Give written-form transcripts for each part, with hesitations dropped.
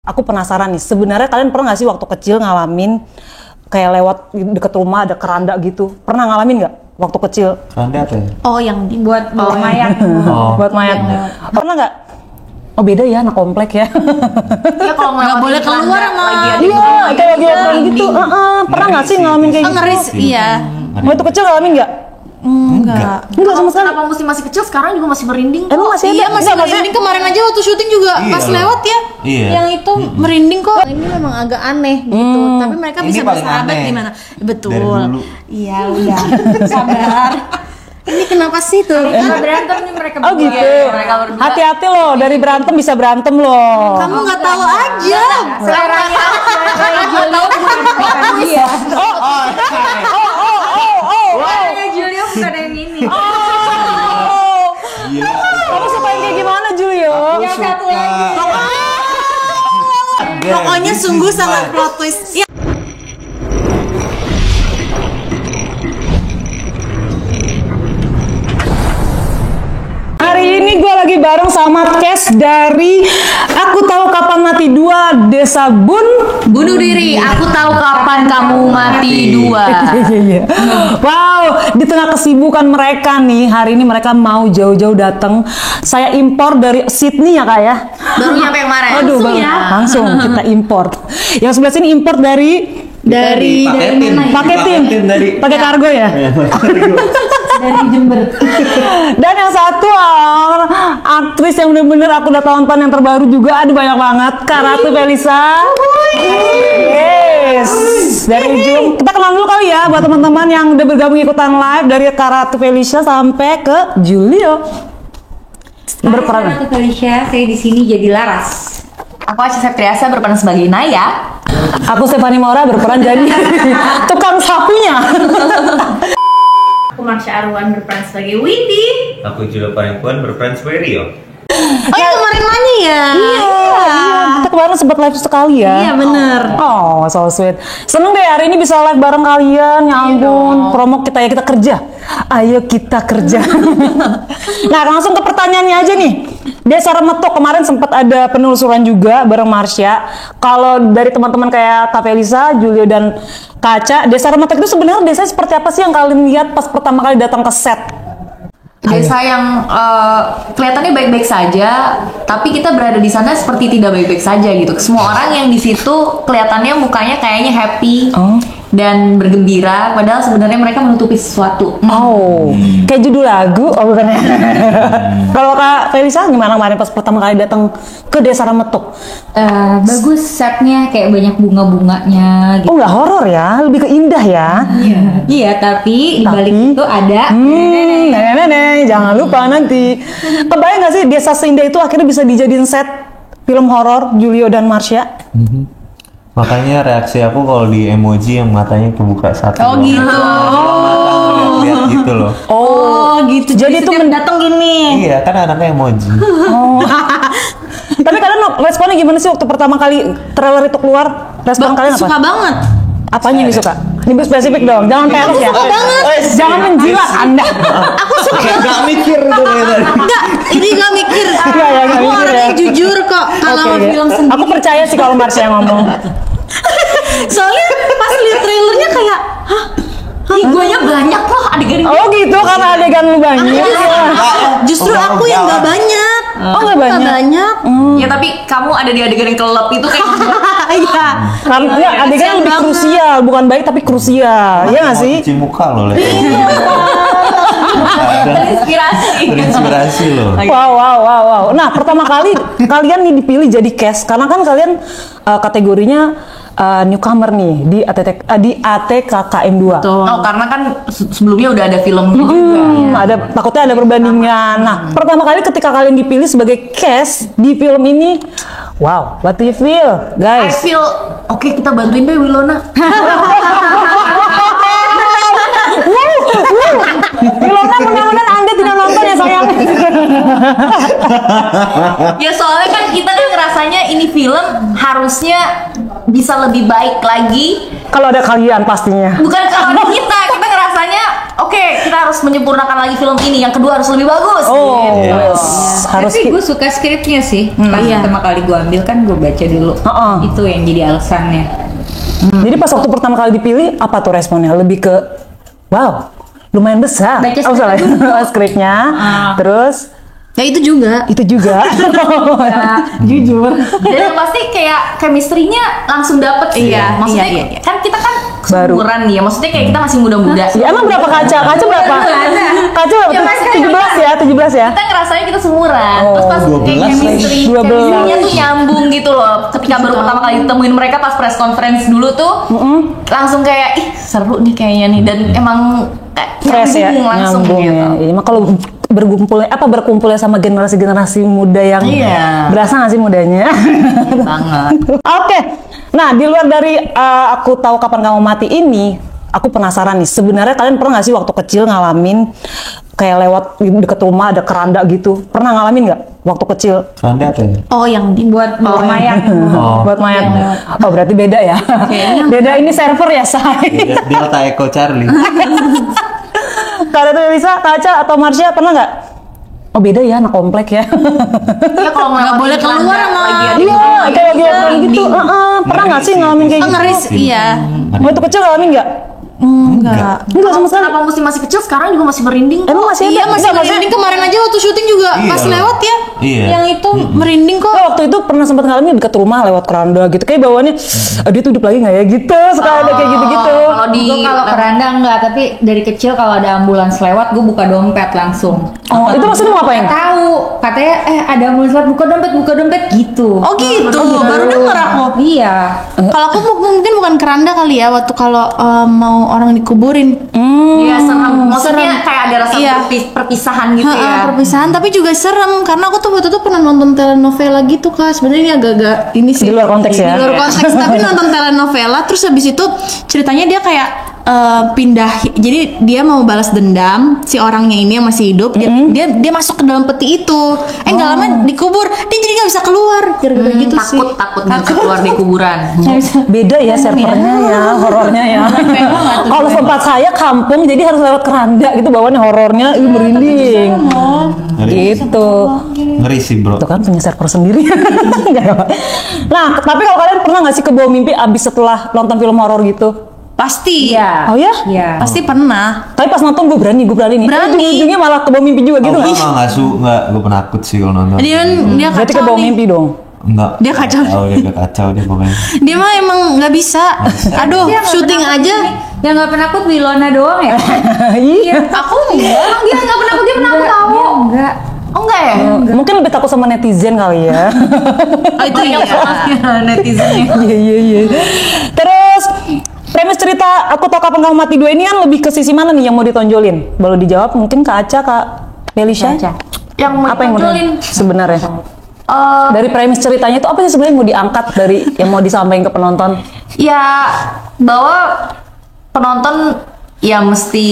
Aku penasaran nih, sebenarnya kalian pernah nggak sih waktu kecil ngalamin kayak lewat deket rumah ada keranda gitu? Pernah ngalamin nggak waktu kecil? Keranda apa ya? Oh, yang dibuat bawa mayat. Buat mayat. Pernah nggak? Oh beda ya, anak komplek ya. Ya kalau nggak boleh keluar sama. Iya, kayak lagi kayak gitu. Pernah nggak sih ngalamin kayak gitu? Ngeris, iya. Waktu kecil ngalamin nggak? Enggak. Enggak sama sekali. Kenapa mesti masih kecil, sekarang juga masih merinding? Emang masih ada? Iya, masih merinding. Kemarin aja waktu syuting juga pas lewat ya. Iya. Yang itu merinding kok. Ini memang agak aneh gitu. Tapi mereka Ini bisa paling bersahabat aneh. gimana? Betul. Dari dulu. Iya, udah. Sabar. Ini kenapa sih tuh? Mereka berantem nih mereka Oh berdua. gitu. Mereka berdua. Hati-hati loh, dari berantem bisa berantem loh. Kamu nggak tahu aja. Seleranya tahu bukan dia. Seleranya Julia bukan yang ini. Gila. Kamu suka yang kayak gimana, Julio? Yang satu lagi. Pokoknya sungguh sangat plot twist. Ya. Hari ini gue lagi bareng sama Kes dari Aku Tahu Kapan Mati 2 Desa Bunuh diri, aku tahu kapan kamu mati dua. Iya. Wow, di tengah kesibukan mereka nih, hari ini mereka mau jauh-jauh datang. Saya impor dari Sydney ya kak ya. Baru nyampe kemarin. Aduh, langsung kita import. Yang sebelah sini import dari paketin pakai kargo ya. Dari Jember. Dan yang satu aktris yang bener-bener aku udah tonton yang terbaru juga, ada banyak banget, Kak Ratu Felisa. Yes, dari ujung kita kenal dulu kali ya buat teman-teman yang udah bergabung ikutan live, dari Kak Ratu Felisa sampai ke Julio. Berperan. Ratu Felicia, saya di sini jadi Laras. Aku Aca Septriasa berperan sebagai Naya. Aku Stefani Maura berperan jadi tukang sapunya. Aku Marsha Arwan berperan sebagai Windy. Aku Julio Parengkuan berperan sebagai Rio. Oh, yang kemarin mana ya? Iya, kita kemarin sempat live sekali ya. Iya, bener. Oh, so sweet. Seneng deh hari ini bisa live bareng kalian. Ya ampun, promo kita ya, kita kerja. Ayo kita kerja. Nah, langsung ke pertanyaannya aja nih. Desa Remetuk kemarin sempat ada penelusuran juga bareng Marsha. Kalau dari teman-teman kayak Kak Felisa, Julio dan Kaca, Desa Remetuk itu sebenarnya desa seperti apa sih yang kalian lihat pas pertama kali datang ke set? Desa yang kelihatannya baik-baik saja, tapi kita berada di sana seperti tidak baik-baik saja gitu. Semua orang yang di situ kelihatannya mukanya kayaknya happy dan bergembira, padahal sebenarnya mereka menutupi sesuatu. Oh, kayak judul lagu, oh bukan ya? Kalau Kak Felisa gimana kemarin pas pertama kali datang ke Desa Remetuk? Bagus setnya, kayak banyak bunga-bunganya gitu. Oh nggak horor ya, lebih ke indah ya? Iya, tapi di balik itu ada Nenek-nenek, jangan lupa nanti. Kebayang nggak sih desa seindah itu akhirnya bisa dijadiin set film horor Julio dan Marsha? Makanya reaksi aku kalau di emoji yang matanya kebuka satu. Oh, gitu. Lihat gitu loh. Oh, gitu. Jadi itu datang gini. Iya, kan anaknya emoji. Tapi kalian responnya gimana sih waktu pertama kali trailer itu keluar? Respon kalian apa? Suka banget. Apanya yang disuka? Ini spesifik dong, jangan peres ya. Jangan menjilat Anda. Aku suka Kayak banget. gak mikir tuh kayak tadi. Enggak, ini gak mikir. Iya, ya, nggak Aku mikir orangnya ya. jujur kok kalau Oke, oke. film sendiri. Aku percaya sih kalau Marsha yang ngomong. Soalnya pas lihat trailernya kayak, hah? Ih, guanya banyak loh adegan ini. Oh gitu, karena adegan lu banyak. Justru aku yang gak banyak. Oh nggak banyak. Gak banyak. Ya tapi kamu ada di adegan yang kelelep itu kayak Iya. Karena adegan lebih banget. krusial, bukan baik tapi krusial. Iya nggak Mau sih? cuci muka loh. terinspirasi. Terinspirasi loh. Wow. Nah, pertama kali kalian nih dipilih jadi cast karena kan kalian kategorinya newcomer nih di ATKKM 2. Oh, karena kan sebelumnya udah ada film juga. Ada takutnya ada perbandingan. Nah, pertama kali ketika kalian dipilih sebagai cast di film ini, wow, what do you feel, I guys? feel oke, kita bantuin deh Wilona. Ilona, mudah-mudahan Anda tidak nonton ya sayang. Ya soalnya kan kita kan ngerasanya ini film harusnya bisa lebih baik lagi. Kalau ada kalian pastinya. Bukan kalau ada kita ngerasanya oke, kita harus menyempurnakan lagi film ini. Yang kedua harus lebih bagus. Oh, gitu. harus Tapi gue suka skripnya sih. Pas pertama kali gue ambil kan gue baca dulu. Itu yang jadi alasannya. Jadi pas waktu pertama kali dipilih, apa tuh responnya? Lebih ke, wow, lumayan besar. Baca Oh, salah. Skripnya. Terus Ya itu juga. itu juga. Jujur. Dan yang pasti kayak chemistry-nya langsung dapet sih. Iya, Maksudnya iya. kan kita kan Baru. seumuran nih ya. Maksudnya kayak kita masih muda-muda. Ya, emang berapa kaca? Kaca berapa? Kaca berapa? Ya, masih 17 ya, 17 ya. Kita ngerasanya kita seumuran. Terus pas 12 kayak chemistry, 12. chemistry-nya tuh nyambung gitu loh. Ketika baru pertama kali ditemuin mereka pas press conference dulu tuh, langsung kayak ih seru nih kayaknya nih. Dan emang kayak Fresh ya, langsung nyambung gitu. ya. Iya, emang kalau berkumpulnya sama generasi muda yang Iya. berasa nggak sih mudanya? Banget. Oke, nah di luar dari aku tahu kapan kamu mati ini, aku penasaran nih. Sebenarnya kalian pernah nggak sih waktu kecil ngalamin kayak lewat deket rumah ada keranda gitu? Pernah ngalamin nggak waktu kecil? Keranda apa ya? Oh, yang Buat bawa mayat. Buat mayat. Oh berarti beda ya? Beda ini server ya say. Delta Echo Charlie. Kalau tuh bisa Kaca atau Marsha pernah nggak? Oh beda ya anak komplek ya. Ya kalau nggak boleh keluar sama- Iya kayak lagi orang gitu. Pernah nggak sih ngalamin kayak gitu? ngeris, iya. Waktu kecil ngalamin nggak? Enggak. Enggak sama sekali. Kenapa masih kecil sekarang juga masih merinding kok. Emang masih ada? Iya, masih Enggak, maksudnya- merinding kemarin aja waktu syuting juga Iya. pas lewat ya. Iya. Yang itu merinding kok. Oh, waktu itu pernah sempat ngalamin deket rumah lewat keranda gitu. Kayak bawaannya, dia tuh hidup lagi nggak ya gitu. Suka ada kayak gitu-gitu. Kalau di Gue kalau keranda enggak, tapi dari kecil kalau ada ambulans lewat gue buka dompet langsung. Oh, itu maksudnya mau ngapain? Tahu, katanya ada ambulans lewat buka dompet gitu. Oh gitu. Baru denger aku. Iya. Kalau aku mungkin bukan keranda kali ya waktu kalau mau orang dikuburin. Iya serem. Maksudnya kayak ada rasa Iya. perpisahan gitu ya. Perpisahan tapi juga serem karena aku tuh waktu itu pernah nonton telenovela gitu Kak. Sebenarnya ini agak-agak ini sih. Di luar konteks ya? Di luar konteks tapi nonton telenovela terus habis itu ceritanya dia kayak pindah, jadi dia mau balas dendam si orangnya ini yang masih hidup, dia masuk ke dalam peti itu, nggak lama dikubur, dia jadi nggak bisa keluar gara-gara gitu sih. Takut nggak bisa keluar dari kuburan. Beda ya servernya ya, horornya ya. Kalau tempat saya kampung, jadi harus lewat keranda gitu. Bawaannya horornya, merinding. Gitu. Ngeri sih bro. Itu kan punya server sendiri. Nah, tapi kalau kalian pernah nggak sih kebawa mimpi abis setelah nonton film horor gitu? Pasti. Iya. Oh ya? Iya. Pasti pernah. Tapi pas nonton gue berani nih. Berani. Ujungnya malah kebawa mimpi juga gitu nggak? Nggak, gue penakut sih kalau nonton. Dia Berarti kacau kebawa nih. mimpi dong. Enggak. Dia kacau. Dia kacau dia pokoknya. Dia mah emang nggak bisa. Aduh, Dia nggak syuting penakut aja. nih. Yang nggak penakut Wilona doang ya? Iya. Aku enggak. Dia nggak penakut, dia penakut tahu. Dia enggak. Oh enggak ya? Mungkin lebih takut sama netizen kali ya. Oh, itu iya. Netizennya. Iya. Terus premis cerita Aku Tahu Kapan Kamu Mati 2 ini kan lebih ke sisi mana nih yang mau ditonjolin? Boleh dijawab mungkin Kak Aca, Kak Belisha? Yang mau Apa yang mau ditonjolin? sebenarnya? Dari premis ceritanya itu apa sih sebenarnya yang mau diangkat dari yang mau disampaikan ke penonton? Ya bahwa penonton ya mesti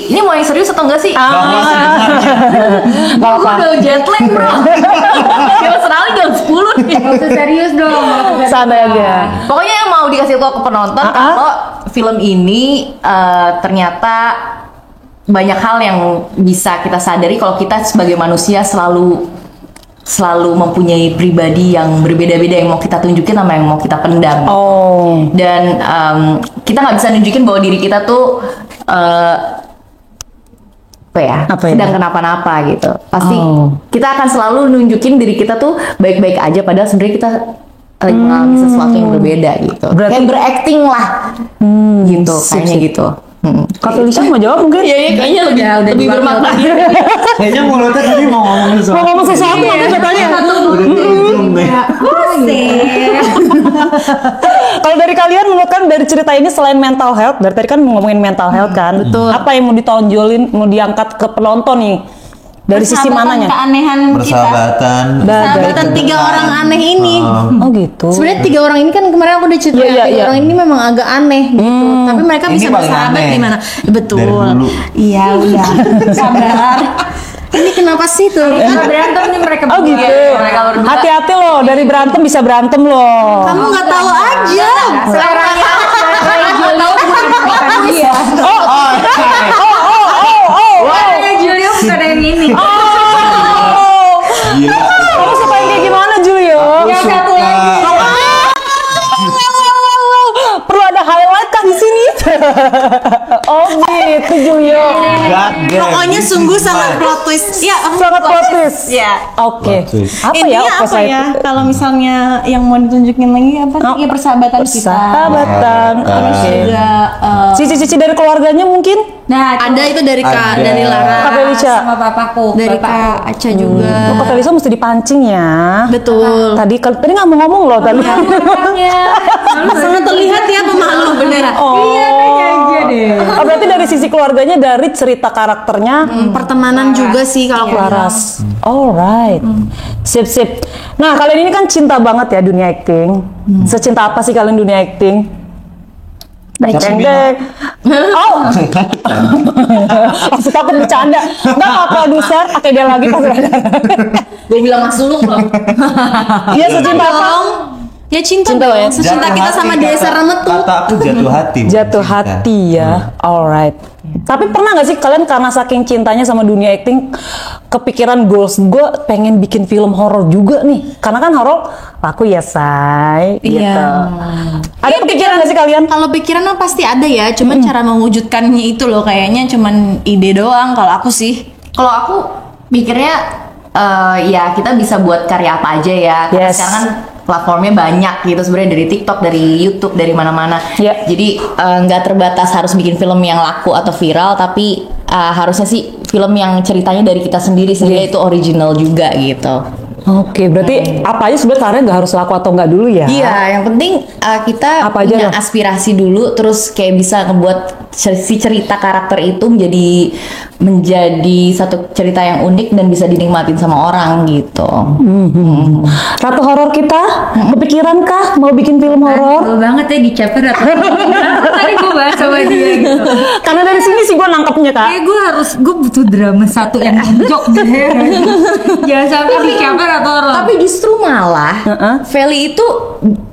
ini mau yang serius atau enggak sih? Gak Aku apa. udah jet lag bro. Jam Australia jam 10 nih. Nggak usah serius dong. Santai aja. Pokoknya yang mau dikasih tahu ke penonton kalau film ini ternyata banyak hal yang bisa kita sadari kalau kita sebagai manusia selalu mempunyai pribadi yang berbeda-beda yang mau kita tunjukin sama yang mau kita pendam. Oh. Dan kita nggak bisa nunjukin bahwa diri kita tuh Apa ya? sedang kenapa-napa gitu. Pasti kita akan selalu nunjukin diri kita tuh baik-baik aja padahal sebenarnya kita lagi mengalami sesuatu yang berbeda gitu. Berarti- Kayak berakting lah. Gitu, sip, kayaknya sip. gitu. Kak Felicia mau jawab mungkin? Iya, kayaknya lebih bermakna. Kayaknya mulutnya tadi mau ngomongin Mau sesuatu. ngomong sesuatu tapi katanya. Udah di ujung nih. Kalau dari kalian menurut kan dari cerita ini selain mental health, dari tadi kan ngomongin mental health kan, betul. apa yang mau ditonjolin, mau diangkat ke penonton nih? Dari sisi mananya? Keanehan kita. Persahabatan. Persahabatan tiga orang aneh ini. Oh gitu. Sebenarnya tiga orang ini kan kemarin aku udah cerita Iya, tiga iya. orang ini memang agak aneh gitu. Tapi mereka Ini bisa paling bersahabat aneh. gimana? Betul. Dari dulu. Iya udah. Sabar. Ini kenapa sih tuh? Kalau berantem nih mereka Oh berdua. gitu. mereka berdua. Hati-hati loh, dari berantem bisa berantem loh. Kamu nggak tahu aja. Seleranya Julio bukan dia. Seleranya Julio bukan yang ini. Gila. Kamu suka yang kayak gimana, Julio? Yang satu lagi. Perlu ada highlight kah di sini? Oh gitu, Julio. God damn, Pokoknya this sungguh is sangat nice. plot twist. Ya, Sangat protes. Ya. Oke. Plot twist. Apa ya? Intinya apa opposite? ya? Kalau misalnya yang mau ditunjukin lagi apa sih? Oh, Ya persahabatan kita. Persahabatan. Terus Oke. juga Cici-cici dari keluarganya mungkin? Nah, ada itu dari Kak, Ada. dari Lara, Kak Felicia. sama papaku. dari Bapakku. Kak Aca juga. Oh, Kak Felisa mesti dipancing ya. Betul. Tadi nggak mau ngomong loh tadi. Sangat terlihat ya pemalu beneran. Oh. aja deh. Oh, berarti dari sisi keluarganya, dari cerita karakternya Pertemanan juga sih kalau aku bilang. Laras. Alright. Sip sip. Nah, kalian ini kan cinta banget ya dunia acting. Secinta apa sih kalian dunia acting? Deng deng deng. Oh. Maksud aku bercanda. Enggak, Pak produser pakai dia lagi pas Gue bilang Mas Sulung loh. Iya, secinta apa? Ya cinta, Cinta dong. ya? Secinta Jatuh kita hati, sama Desa Remetu. Kata aku jatuh hati. bukan Jatuh cinta. hati ya. Alright. Tapi pernah nggak sih kalian karena saking cintanya sama dunia acting kepikiran goals gue pengen bikin film horor juga nih? Karena kan horor laku ya, say. Iya. Gitu. Ada kepikiran nggak sih kalian? Kalau pikiran mah pasti ada ya, cuman cara mewujudkannya itu loh kayaknya cuman ide doang kalau aku sih. Kalau aku mikirnya ya kita bisa buat karya apa aja ya. Karena Yes. sekarang kan platformnya banyak gitu sebenarnya, dari TikTok, dari YouTube, dari mana-mana. Yeah. Jadi nggak terbatas harus bikin film yang laku atau viral, tapi harusnya sih film yang ceritanya dari kita sendiri sehingga itu original juga gitu. Oke, berarti apa aja sebenarnya karya nggak harus laku atau nggak dulu ya? Iya, yang penting kita Apa aja punya loh? aspirasi dulu, terus kayak bisa ngebuat si cerita karakter itu menjadi satu cerita yang unik dan bisa dinikmatin sama orang gitu. Ratu horor kita, kepikiran kah mau bikin film horor? Betul banget ya di chapter atau tadi gue bahas sama dia gitu. Karena dari sini sih gue nangkepnya, Kak. Kayak gue butuh drama satu yang jok gitu ya. Jangan sampai di chapter atau horor. Tapi justru malah Feli itu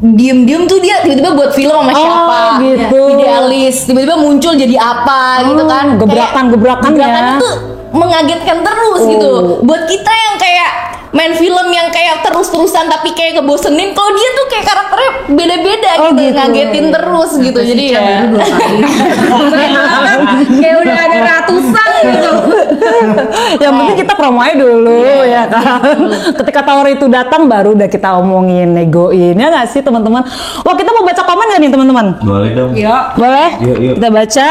diem-diem tuh dia tiba-tiba buat film sama siapa, gitu. idealis, tiba-tiba muncul jadi apa gitu kan. gebrakan-gebrakan Kayak ya. itu mengagetkan terus gitu. Buat kita yang kayak main film yang kayak terus-terusan tapi kayak ngebosenin, kalau dia tuh kayak karakternya beda-beda gitu, ngagetin terus gitu. Jadi ya Kayak udah ada ratusan gitu. Yang penting kita promonya dulu ya kan. Ketika tawar itu datang baru udah kita omongin, negoin ya nggak sih teman-teman. Wah, kita mau baca komen nggak nih teman-teman? Boleh dong. Boleh? Yuk. Kita baca.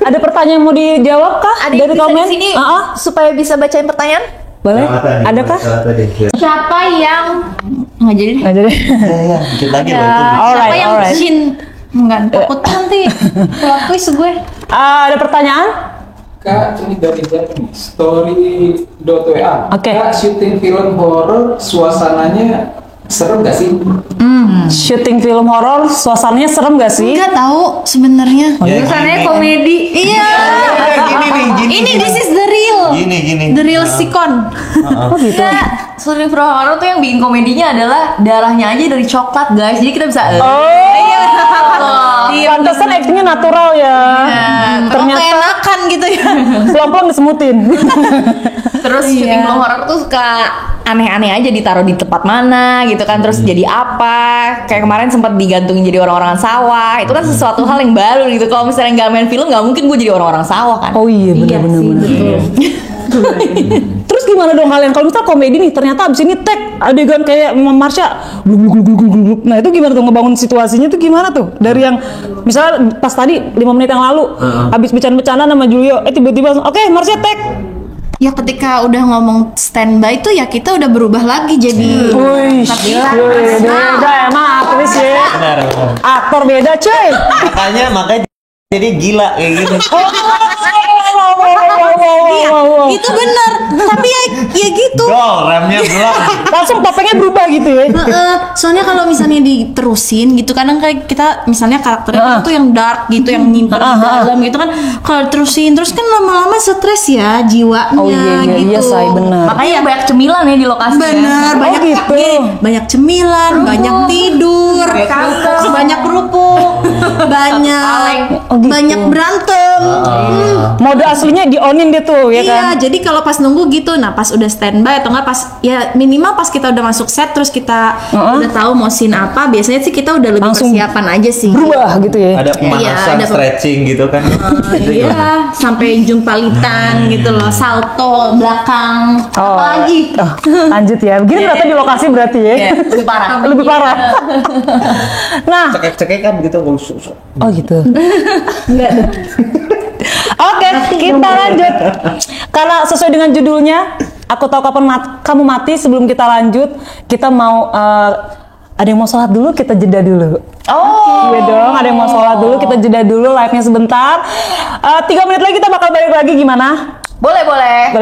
Ada pertanyaan yang mau dijawab kah ada dari yang bisa komen? di sini Ah, supaya bisa bacain pertanyaan. boleh? Ada kah? Siapa yang nggak jadi? Nggak jadi. Ya, dikit lagi loh itu. Siapa yang alright. Jin? Enggak takut nanti plot twist gue. Ada pertanyaan? Kak, ini dari Jani, story.wa. Oke. Kak, syuting film horor, suasananya serem gak sih? Syuting film horor, suasananya serem gak sih? Enggak tahu sebenarnya. Ya, Kesannya gini. komedi. Iya. Gini nih, gini. Ini this is the real. Gini. The real sikon. Oh gitu. Syuting film horor tuh yang bikin komedinya adalah darahnya aja dari coklat guys, jadi kita bisa Pantesan actingnya natural ya. Ternyata Ternyata enakan gitu ya. pelan-pelan disemutin. terus syuting film horor tuh suka aneh-aneh aja, ditaruh di tempat mana gitu kan, terus jadi apa, kayak kemarin sempat digantungin jadi orang-orang sawah. Itu kan sesuatu hal yang baru gitu. Kalau misalnya nggak main film nggak mungkin gue jadi orang-orang sawah kan. Oh iya, benar-benar. Terus gimana dong kalian kalau misal komedi nih ternyata abis ini tag adegan kayak Marsha gluk. Nah itu gimana tuh ngebangun situasinya tuh gimana tuh dari yang misalnya pas tadi 5 menit yang lalu abis bercanda-bercanda sama Julio tiba-tiba oke Marsha tag. Ya ketika udah ngomong standby tuh ya kita udah berubah lagi jadi Wih, beda emang aktris ya. Benar. Aktor beda cuy. Makanya jadi gila kayak gini. wow. Itu bener. Tapi ya gitu. Gol, remnya belum. Langsung topengnya berubah gitu ya. Soalnya kalau misalnya diterusin gitu kadang kayak kita misalnya karakternya tuh yang dark gitu yang nyimpen di dalam gitu kan kalau terusin terus kan lama-lama stres ya jiwanya Oh iya gitu. say bener. Makanya banyak cemilan ya di lokasi. Bener, banyak gitu. banyak cemilan, banyak tidur, banyak kerupuk, banyak Oh, gitu. banyak berantem. Mode aslinya di onin dia tuh ya Iya, kan. jadi kalau pas nunggu gitu, nah pas udah standby atau enggak pas ya minimal pas kita udah masuk set terus kita udah tahu mau scene apa, biasanya sih kita udah lebih Langsung persiapan aja sih. Berubah gitu ya. Ada pemanasan, Iya, ada stretching gitu kan. Itu Iya, gimana? sampai jumpalitan gitu loh, salto belakang, apalagi. Oh, lanjut ya. Begini ternyata di lokasi berarti ya. Lebih parah. Lebih parah. Nah, Cekek-cekekan gitu. oh gitu. Oke, kita lanjut. Karena sesuai dengan judulnya, aku tahu kapan kamu mati. Sebelum kita lanjut, kita mau ada yang mau sholat dulu, kita jeda dulu. Oh. Iya dong, ada yang mau sholat dulu, kita jeda dulu live-nya sebentar. 3 menit lagi kita bakal balik lagi, gimana? Boleh.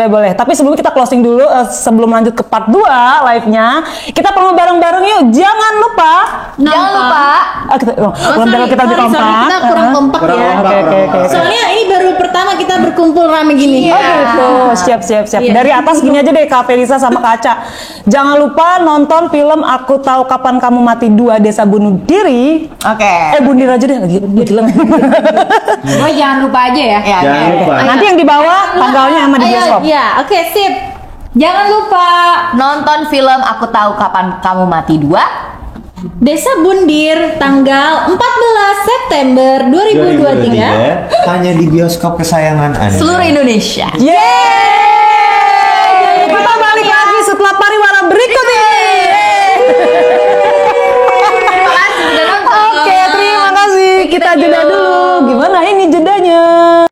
Boleh. Tapi sebelum kita closing dulu, sebelum lanjut ke part 2 live-nya, kita promo bareng-bareng yuk. Jangan lupa. Jangan lupa. Kita lebih kompak. Kita kurang kompak Kurang ya. kompak, Oke. Soalnya ini baru pertama kita berkumpul rame gini. Oh gitu, siap. Iya. Dari atas gini aja deh Kak Felisa sama Kaca. Jangan lupa nonton film Aku Tahu Kapan Kamu Mati 2 Desa Bunuh Diri. Oke. Bundir aja deh lagi. Gila. Gue jangan lupa aja ya. Ya, Jangan oke. lupa. Nanti yang di bawah tanggalnya sama di bioskop. Iya, oke, sip. Jangan lupa Nonton film Aku Tahu Kapan Kamu Mati 2 Desa Bundir tanggal 14 September 2023. 2023 hanya di bioskop kesayangan Anda. seluruh Indonesia. Yeay!